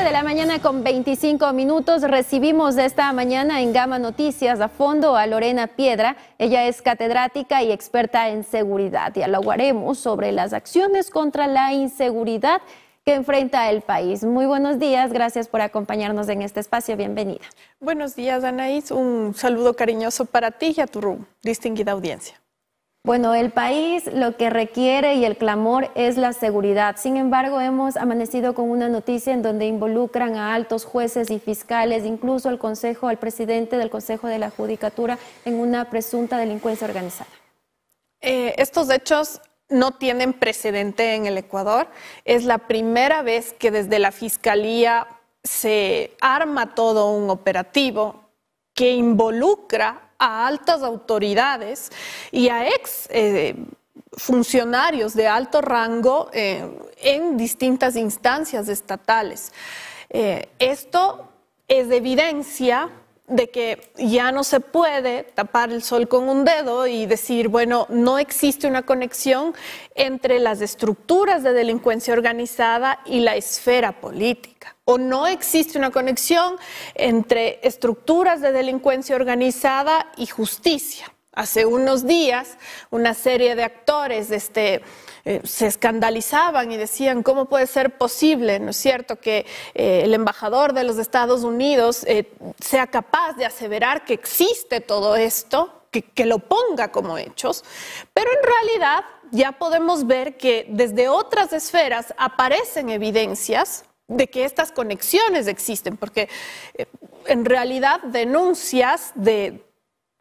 de la mañana con 25 minutos. Recibimos esta mañana en Gama Noticias a fondo a Lorena Piedra. Ella es catedrática y experta en seguridad. Dialogaremos sobre las acciones contra la inseguridad que enfrenta el país. Muy buenos días, gracias por acompañarnos en este espacio. Bienvenida. Buenos días, Anaís. Un saludo cariñoso para ti y a tu distinguida audiencia. Bueno, el país lo que requiere y el clamor es la seguridad. Sin embargo, hemos amanecido con una noticia en donde involucran a altos jueces y fiscales, incluso al presidente del Consejo de la Judicatura, en una presunta delincuencia organizada. Estos hechos no tienen precedente en el Ecuador. Es la primera vez que desde la Fiscalía se arma todo un operativo que involucra a altas autoridades y a ex funcionarios de alto rango en distintas instancias estatales. Esto es evidencia de que ya no se puede tapar el sol con un dedo y decir, bueno, no existe una conexión entre las estructuras de delincuencia organizada y la esfera política. O no existe una conexión entre estructuras de delincuencia organizada y justicia. Hace unos días, una serie de actores se escandalizaban y decían, ¿cómo puede ser posible, no es cierto, que el embajador de los Estados Unidos sea capaz de aseverar que existe todo esto, que lo ponga como hechos? Pero en realidad ya podemos ver que desde otras esferas aparecen evidencias de que estas conexiones existen, porque en realidad denuncias de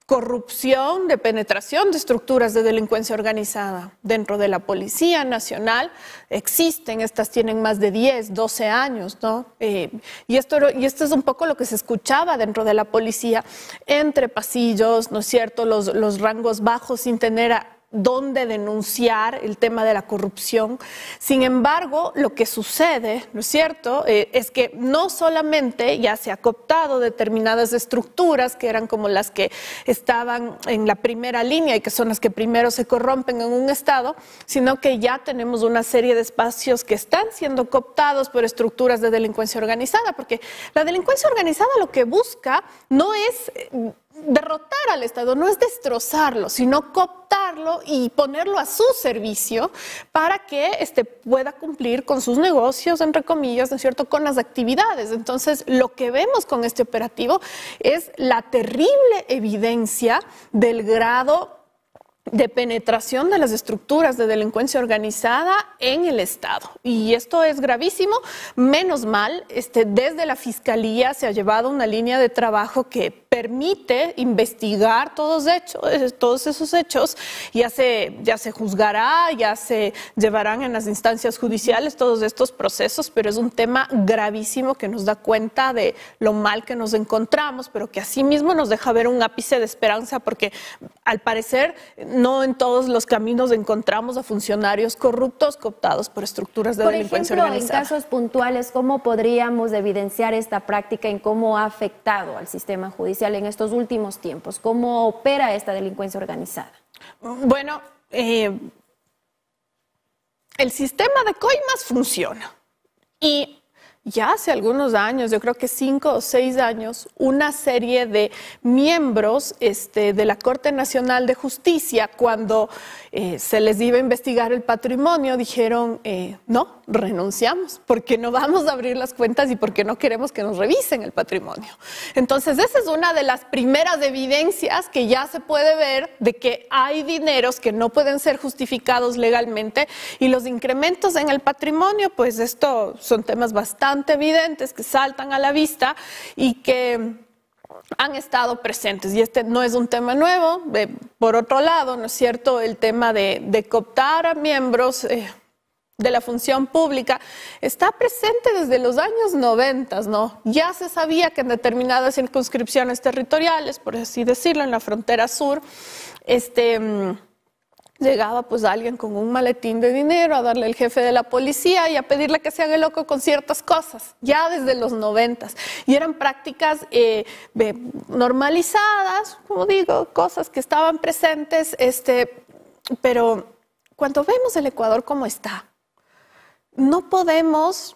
corrupción, de penetración de estructuras de delincuencia organizada dentro de la Policía Nacional existen. Estas tienen más de 10, 12 años, ¿no? Y esto es un poco lo que se escuchaba dentro de la policía, entre pasillos, ¿no es cierto?, los rangos bajos sin tener dónde denunciar el tema de la corrupción. Sin embargo, lo que sucede, ¿no es cierto?, es que no solamente ya se ha cooptado determinadas estructuras que eran como las que estaban en la primera línea y que son las que primero se corrompen en un estado, sino que ya tenemos una serie de espacios que están siendo cooptados por estructuras de delincuencia organizada, porque la delincuencia organizada lo que busca no es derrotar al Estado, no es destrozarlo, sino cooptarlo y ponerlo a su servicio para que pueda cumplir con sus negocios, entre comillas, ¿no es cierto?, con las actividades. Entonces, lo que vemos con este operativo es la terrible evidencia del grado de penetración de las estructuras de delincuencia organizada en el Estado. Y esto es gravísimo. Menos mal, desde la Fiscalía se ha llevado una línea de trabajo que permite investigar todos esos hechos. Ya se juzgará, ya se llevarán en las instancias judiciales todos estos procesos, pero es un tema gravísimo que nos da cuenta de lo mal que nos encontramos, pero que asimismo nos deja ver un ápice de esperanza, porque al parecer no en todos los caminos encontramos a funcionarios corruptos cooptados por estructuras de delincuencia organizada. Por ejemplo, en casos puntuales, ¿cómo podríamos evidenciar esta práctica en cómo ha afectado al sistema judicial en estos últimos tiempos? ¿Cómo opera esta delincuencia organizada? Bueno, el sistema de coimas funciona y ya hace algunos años, yo creo que 5 o 6 años, una serie de miembros de la Corte Nacional de Justicia, cuando se les iba a investigar el patrimonio, dijeron, no, renunciamos, porque no vamos a abrir las cuentas y porque no queremos que nos revisen el patrimonio. Entonces, esa es una de las primeras evidencias que ya se puede ver de que hay dineros que no pueden ser justificados legalmente, y los incrementos en el patrimonio, pues esto son temas bastante evidentes que saltan a la vista y que han estado presentes. Y no es un tema nuevo. Por otro lado, ¿no es cierto?, el tema de cooptar a miembros de la función pública está presente desde los años 90, ¿no? Ya se sabía que en determinadas circunscripciones territoriales, por así decirlo, en la frontera sur, llegaba pues alguien con un maletín de dinero a darle al jefe de la policía y a pedirle que se haga loco con ciertas cosas, ya desde los 90. Y eran prácticas normalizadas, como digo, cosas que estaban presentes, pero cuando vemos el Ecuador como está, no podemos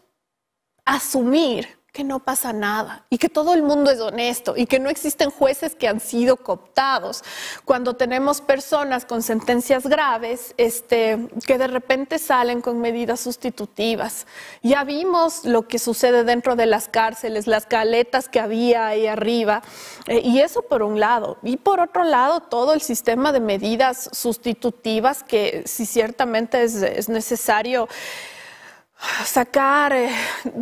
asumir que no pasa nada y que todo el mundo es honesto y que no existen jueces que han sido cooptados. Cuando tenemos personas con sentencias graves que de repente salen con medidas sustitutivas. Ya vimos lo que sucede dentro de las cárceles, las caletas que había ahí arriba, y eso por un lado. Y por otro lado, todo el sistema de medidas sustitutivas que sí ciertamente es necesario sacar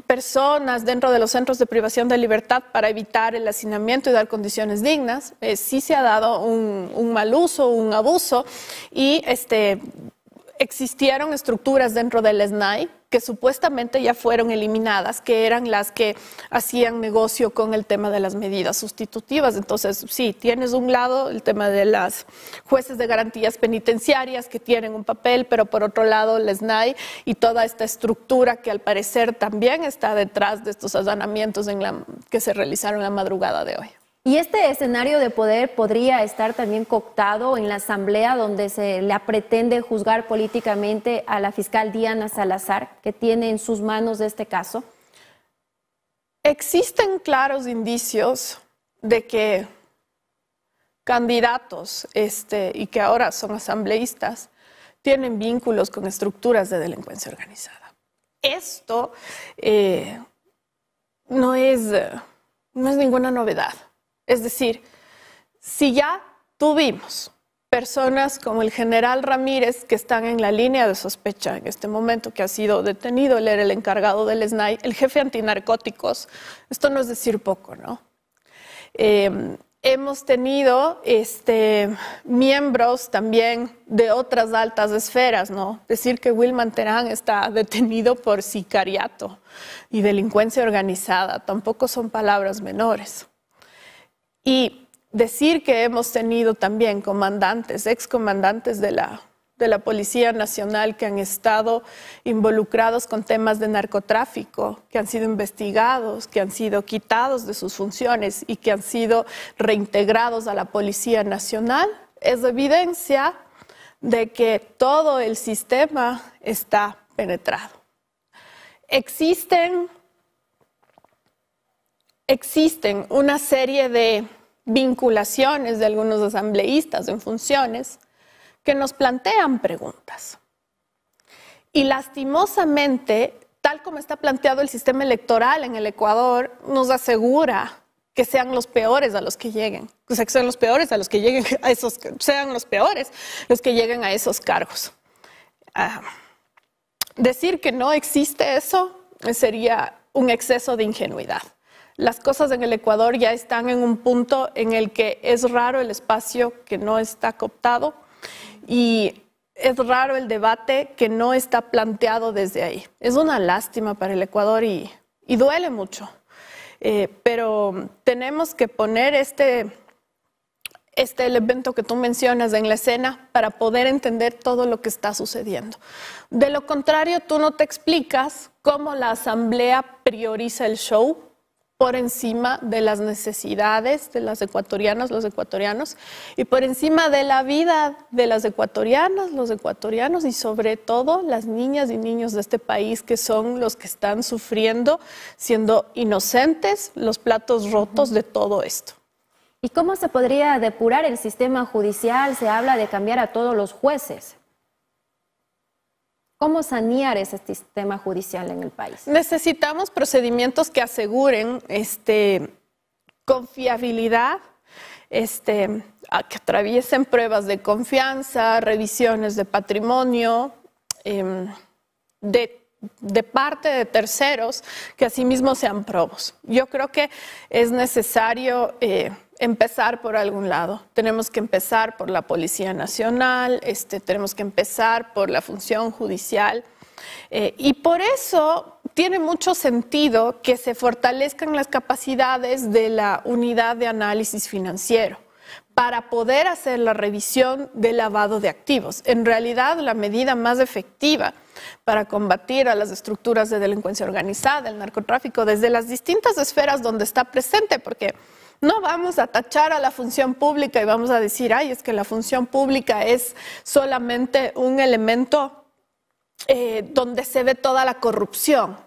personas dentro de los centros de privación de libertad para evitar el hacinamiento y dar condiciones dignas. Sí se ha dado un mal uso, un abuso, y existieron estructuras dentro del SNAI que supuestamente ya fueron eliminadas, que eran las que hacían negocio con el tema de las medidas sustitutivas. Entonces, sí, tienes un lado el tema de las jueces de garantías penitenciarias que tienen un papel, pero por otro lado el SNAI y toda esta estructura que al parecer también está detrás de estos allanamientos que se realizaron la madrugada de hoy. ¿Y este escenario de poder podría estar también cooptado en la asamblea donde se le pretende juzgar políticamente a la fiscal Diana Salazar, que tiene en sus manos este caso? Existen claros indicios de que candidatos y que ahora son asambleístas tienen vínculos con estructuras de delincuencia organizada. Esto no es ninguna novedad. Es decir, si ya tuvimos personas como el general Ramírez que están en la línea de sospecha en este momento, que ha sido detenido, él era el encargado del SNAI, el jefe antinarcóticos, esto no es decir poco, ¿no? Hemos tenido miembros también de otras altas esferas, ¿no? Decir que Wilman Terán está detenido por sicariato y delincuencia organizada tampoco son palabras menores. Y decir que hemos tenido también comandantes, excomandantes de la Policía Nacional que han estado involucrados con temas de narcotráfico, que han sido investigados, que han sido quitados de sus funciones y que han sido reintegrados a la Policía Nacional, es evidencia de que todo el sistema está penetrado. Existen una serie de vinculaciones de algunos asambleístas en funciones que nos plantean preguntas. Y lastimosamente, tal como está planteado el sistema electoral en el Ecuador, nos asegura que sean los peores a los que lleguen. O sea, que sean los peores a los que lleguen a esos, sean los peores los que lleguen a esos cargos. Decir que no existe eso sería un exceso de ingenuidad. Las cosas en el Ecuador ya están en un punto en el que es raro el espacio que no está cooptado y es raro el debate que no está planteado desde ahí. Es una lástima para el Ecuador y duele mucho, pero tenemos que poner este elemento que tú mencionas en la escena para poder entender todo lo que está sucediendo. De lo contrario, tú no te explicas cómo la Asamblea prioriza el show por encima de las necesidades de las ecuatorianas, los ecuatorianos, y por encima de la vida de las ecuatorianas, los ecuatorianos y sobre todo las niñas y niños de este país que son los que están sufriendo, siendo inocentes, los platos rotos de todo esto. ¿Y cómo se podría depurar el sistema judicial? Se habla de cambiar a todos los jueces. ¿Cómo sanear ese sistema judicial en el país? Necesitamos procedimientos que aseguren confiabilidad, que atraviesen pruebas de confianza, revisiones de patrimonio, de parte de terceros, que asimismo sean probos. Yo creo que es necesario empezar por algún lado. Tenemos que empezar por la Policía Nacional, tenemos que empezar por la función judicial y por eso tiene mucho sentido que se fortalezcan las capacidades de la unidad de análisis financiero para poder hacer la revisión del lavado de activos. En realidad, la medida más efectiva para combatir a las estructuras de delincuencia organizada, el narcotráfico, desde las distintas esferas donde está presente, porque no vamos a tachar a la función pública y vamos a decir, ay, es que la función pública es solamente un elemento donde se ve toda la corrupción.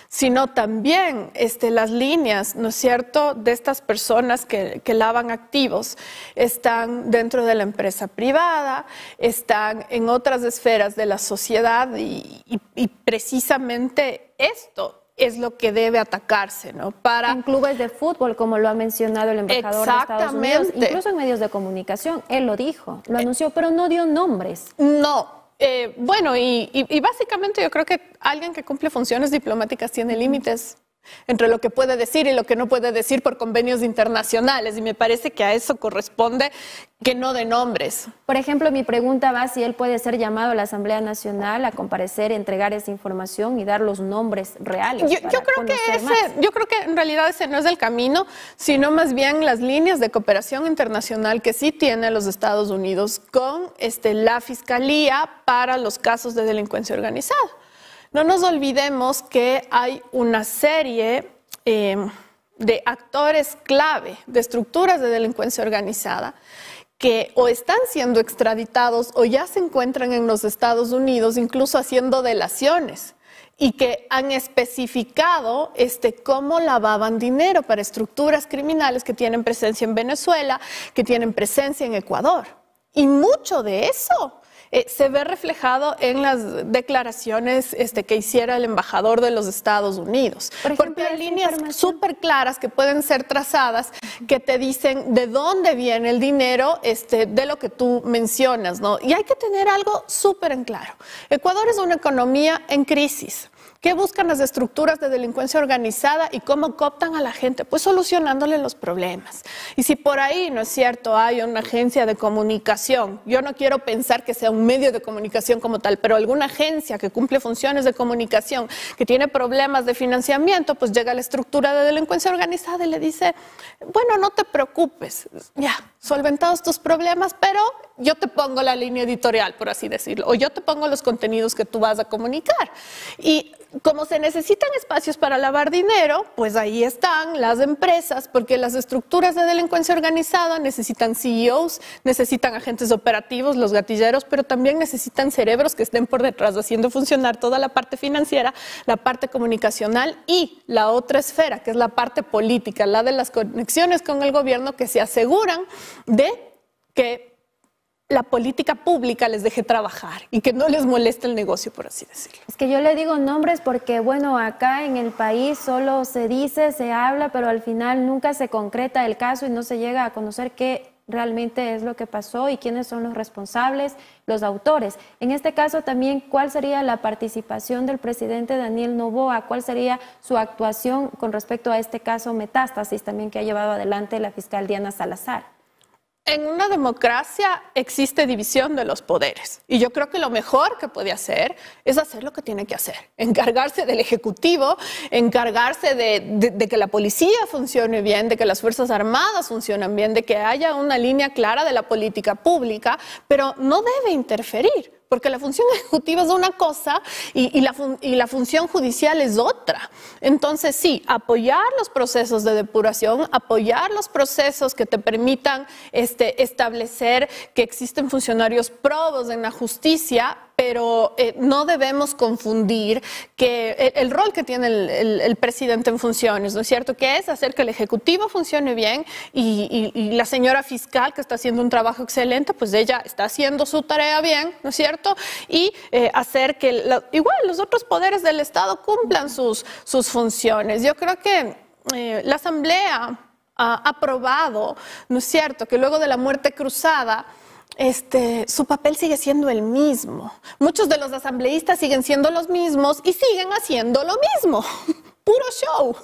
sino también las líneas, ¿no es cierto?, de estas personas que lavan activos están dentro de la empresa privada, están en otras esferas de la sociedad y precisamente esto es lo que debe atacarse, ¿no? En clubes de fútbol, como lo ha mencionado el embajador de Estados Unidos, incluso en medios de comunicación, él lo dijo, lo anunció, pero no dio nombres. No. Bueno, y básicamente yo creo que alguien que cumple funciones diplomáticas tiene límites entre lo que puede decir y lo que no puede decir por convenios internacionales, y me parece que a eso corresponde que no dé nombres. Por ejemplo, mi pregunta va si él puede ser llamado a la Asamblea Nacional a comparecer, entregar esa información y dar los nombres reales. Yo creo que en realidad ese no es el camino, sino más bien las líneas de cooperación internacional que sí tiene los Estados Unidos con la Fiscalía para los casos de delincuencia organizada. No nos olvidemos que hay una serie de actores clave, de estructuras de delincuencia organizada, que o están siendo extraditados o ya se encuentran en los Estados Unidos, incluso haciendo delaciones, y que han especificado cómo lavaban dinero para estructuras criminales que tienen presencia en Venezuela, que tienen presencia en Ecuador. Y mucho de eso se ve reflejado en las declaraciones que hiciera el embajador de los Estados Unidos. Porque hay líneas súper claras que pueden ser trazadas que te dicen de dónde viene el dinero de lo que tú mencionas, ¿no? Y hay que tener algo súper en claro. Ecuador es una economía en crisis. ¿Qué buscan las estructuras de delincuencia organizada y cómo cooptan a la gente? Pues solucionándole los problemas. Y si por ahí, ¿no es cierto?, hay una agencia de comunicación, yo no quiero pensar que sea un medio de comunicación como tal, pero alguna agencia que cumple funciones de comunicación, que tiene problemas de financiamiento, pues llega a la estructura de delincuencia organizada y le dice, bueno, no te preocupes, ya, solventados tus problemas, pero yo te pongo la línea editorial, por así decirlo, o yo te pongo los contenidos que tú vas a comunicar. Y como se necesitan espacios para lavar dinero, pues ahí están las empresas, porque las estructuras de delincuencia organizada necesitan CEOs, necesitan agentes operativos, los gatilleros, pero también necesitan cerebros que estén por detrás haciendo funcionar toda la parte financiera, la parte comunicacional y la otra esfera, que es la parte política, la de las conexiones con el gobierno, que se aseguran de que la política pública les deje trabajar y que no les moleste el negocio, por así decirlo. Es que yo le digo nombres porque, bueno, acá en el país solo se dice, se habla, pero al final nunca se concreta el caso y no se llega a conocer qué realmente es lo que pasó y quiénes son los responsables, los autores. En este caso también, ¿cuál sería la participación del presidente Daniel Noboa? ¿Cuál sería su actuación con respecto a este caso Metástasis también que ha llevado adelante la fiscal Diana Salazar? En una democracia existe división de los poderes y yo creo que lo mejor que puede hacer es hacer lo que tiene que hacer, encargarse del Ejecutivo, encargarse de que la policía funcione bien, de que las Fuerzas Armadas funcionen bien, de que haya una línea clara de la política pública, pero no debe interferir. Porque la función ejecutiva es una cosa y la función judicial es otra. Entonces, sí, apoyar los procesos de depuración, apoyar los procesos que te permitan establecer que existen funcionarios probos en la justicia, pero no debemos confundir que el rol que tiene el presidente en funciones, ¿no es cierto?, que es hacer que el Ejecutivo funcione bien y la señora fiscal, que está haciendo un trabajo excelente, pues ella está haciendo su tarea bien, ¿no es cierto?, y hacer que igual los otros poderes del Estado cumplan sus funciones. Yo creo que la Asamblea ha aprobado, ¿no es cierto?, que luego de la muerte cruzada, su papel sigue siendo el mismo. Muchos de los asambleístas siguen siendo los mismos y siguen haciendo lo mismo. Puro show.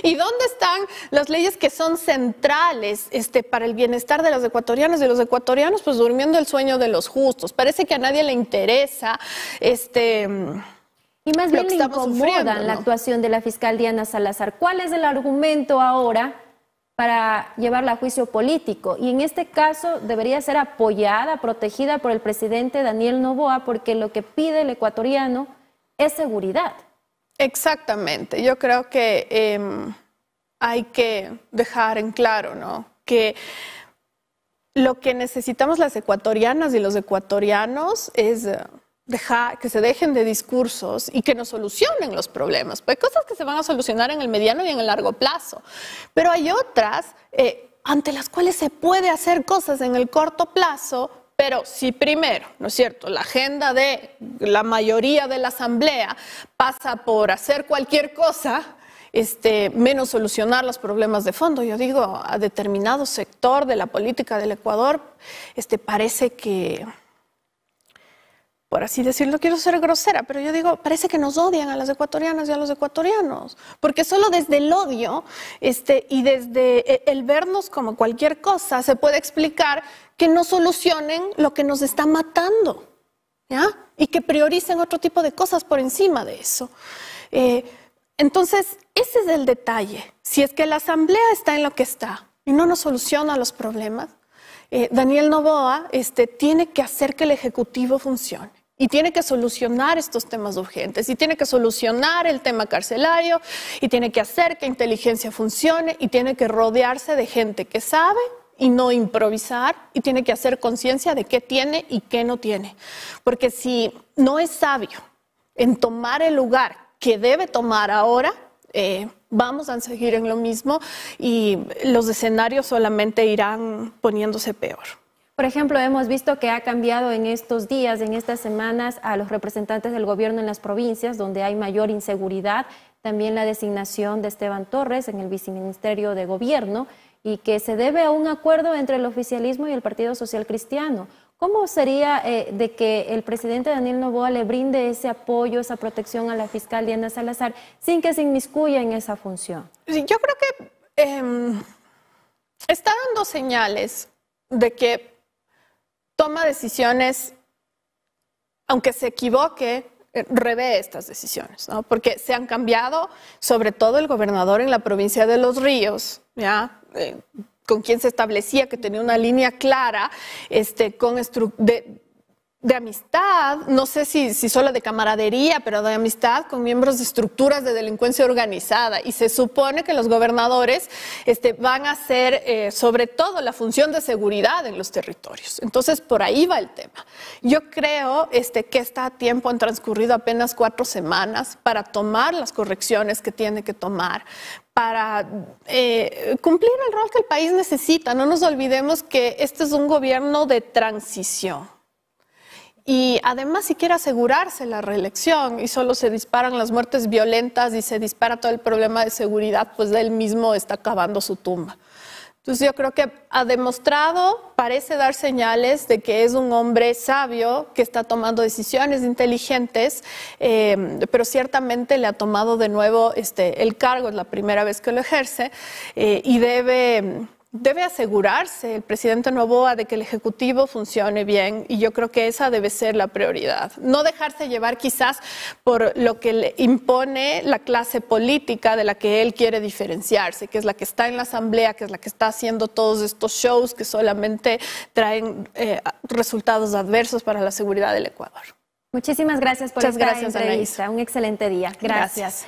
¿Y dónde están las leyes que son centrales para el bienestar de las ecuatorianas y los ecuatorianos? Pues durmiendo el sueño de los justos. Parece que a nadie le interesa y más bien le incomoda la actuación de la fiscal Diana Salazar. ¿Cuál es el argumento ahora para llevarla a juicio político? Y en este caso debería ser apoyada, protegida por el presidente Daniel Noboa, porque lo que pide el ecuatoriano es seguridad. Exactamente. Yo creo que hay que dejar en claro, ¿no?, que lo que necesitamos las ecuatorianas y los ecuatorianos es que se dejen de discursos y que nos solucionen los problemas. Pues hay cosas que se van a solucionar en el mediano y en el largo plazo, pero hay otras ante las cuales se puede hacer cosas en el corto plazo, pero si primero, ¿no es cierto?, la agenda de la mayoría de la Asamblea pasa por hacer cualquier cosa, menos solucionar los problemas de fondo. Yo digo, a determinado sector de la política del Ecuador, parece que, por así decirlo, quiero ser grosera, pero yo digo, parece que nos odian a las ecuatorianas y a los ecuatorianos, porque solo desde el odio y desde el vernos como cualquier cosa se puede explicar que no solucionen lo que nos está matando, ¿ya? Y que prioricen otro tipo de cosas por encima de eso. Entonces, ese es el detalle. Si es que la Asamblea está en lo que está y no nos soluciona los problemas, Daniel Noboa tiene que hacer que el Ejecutivo funcione. Y tiene que solucionar estos temas urgentes, y tiene que solucionar el tema carcelario, y tiene que hacer que inteligencia funcione, y tiene que rodearse de gente que sabe y no improvisar, y tiene que hacer conciencia de qué tiene y qué no tiene. Porque si no es sabio en tomar el lugar que debe tomar ahora, vamos a seguir en lo mismo y los escenarios solamente irán poniéndose peor. Por ejemplo, hemos visto que ha cambiado en estos días, en estas semanas, a los representantes del gobierno en las provincias, donde hay mayor inseguridad, también la designación de Esteban Torres en el viceministerio de Gobierno, y que se debe a un acuerdo entre el oficialismo y el Partido Social Cristiano. ¿Cómo sería de que el presidente Daniel Noboa le brinde ese apoyo, esa protección a la fiscal Diana Salazar, sin que se inmiscuya en esa función? Sí, yo creo que está dando señales de que toma decisiones, aunque se equivoque, revé estas decisiones, ¿no? Porque se han cambiado, sobre todo el gobernador en la provincia de Los Ríos, ¿ya? Con quien se establecía que tenía una línea clara de amistad, no sé si solo de camaradería, pero de amistad con miembros de estructuras de delincuencia organizada. Y se supone que los gobernadores van a hacer sobre todo la función de seguridad en los territorios. Entonces, por ahí va el tema. Yo creo que está a tiempo, han transcurrido apenas 4 semanas para tomar las correcciones que tiene que tomar, para cumplir el rol que el país necesita. No nos olvidemos que este es un gobierno de transición. Y además, si quiere asegurarse la reelección y solo se disparan las muertes violentas y se dispara todo el problema de seguridad, pues él mismo está cavando su tumba. Entonces yo creo que ha demostrado, parece dar señales de que es un hombre sabio, que está tomando decisiones inteligentes, pero ciertamente le ha tomado de nuevo el cargo, es la primera vez que lo ejerce, y debe asegurarse el presidente Noboa de que el Ejecutivo funcione bien, y yo creo que esa debe ser la prioridad. No dejarse llevar quizás por lo que le impone la clase política de la que él quiere diferenciarse, que es la que está en la Asamblea, que es la que está haciendo todos estos shows que solamente traen resultados adversos para la seguridad del Ecuador. Muchísimas gracias por esta entrevista. Anaísa. Un excelente día. Gracias.